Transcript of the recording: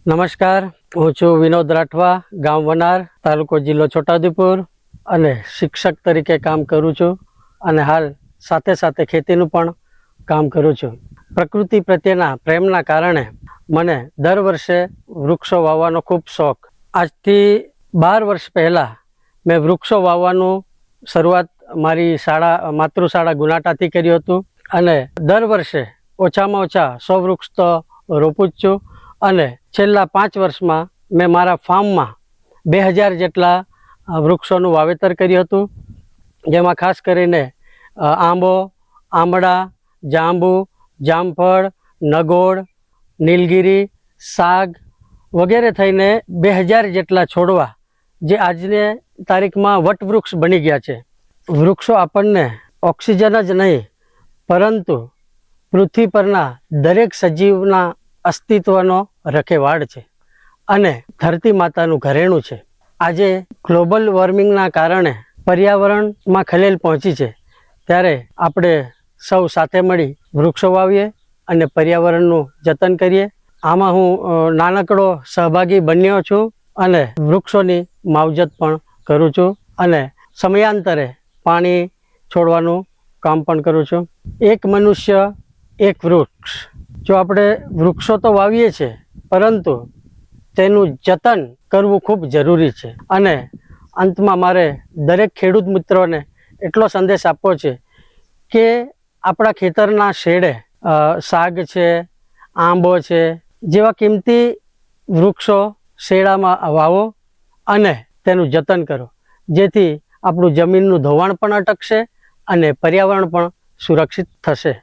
નમસ્કાર, હું છું વિનોદ રાઠવા, ગામ વનાર, તાલુકો જિલ્લો છોટાઉદેપુર અને શિક્ષક તરીકે કામ કરું છું અને હાલ સાથે સાથે ખેતીનું પણ કામ કરું છું. પ્રકૃતિ પ્રત્યેના પ્રેમના કારણે મને દર વર્ષે વૃક્ષો વાવવાનો ખૂબ શોખ. આજથી 12 વર્ષ પહેલાં મેં વૃક્ષો વાવવાનું શરૂઆત મારી માતૃશાળા ગુનાટાથી કર્યું હતું અને દર વર્ષે ઓછામાં ઓછા 100 વૃક્ષ તો રોપું જ છું. અને છેલ્લા 5 વર્ષમાં મેં મારા ફાર્મમાં 2000 જેટલા વૃક્ષોનું વાવેતર કર્યું હતું, જેમાં ખાસ કરીને આંબો, આંબળા, જાંબુ, જામફળ, નગોડ, નીલગિરી, સાગ વગેરે થઈને 2000 જેટલા છોડવા જે આજની તારીખમાં વટવૃક્ષ બની ગયા છે. વૃક્ષો આપણને ઓક્સિજન જ નહીં પરંતુ પૃથ્વી પરના દરેક સજીવના અસ્તિત્વનો રખેવાળ છે અને ધરતી માતાનું ઘરેણું છે. આજે ગ્લોબલ વોર્મિંગના કારણે પર્યાવરણમાં ખલેલ પહોંચી છે, ત્યારે આપણે સૌ સાથે મળી વૃક્ષો વાવીએ અને પર્યાવરણનું જતન કરીએ. આમાં હું નાનકડો સહભાગી બન્યો છું અને વૃક્ષોની માવજત પણ કરું છું અને સમયાંતરે પાણી છોડવાનું કામ પણ કરું છું. એક મનુષ્ય એક વૃક્ષ. જો આપણે વૃક્ષો તો વાવીએ છીએ પરંતુ તેનું જતન કરવું ખૂબ જરૂરી છે. અને અંતમાં મારે દરેક ખેડૂત મિત્રોને એટલો સંદેશ આપવો છે કે આપણા ખેતરના શેડે સાગ છે, આંબો છે જેવા કિંમતી વૃક્ષો શેડામાં વાવો અને તેનું જતન કરો, જેથી આપણું જમીનનું ધોવાણ પણ અટકશે અને પર્યાવરણ પણ સુરક્ષિત થશે.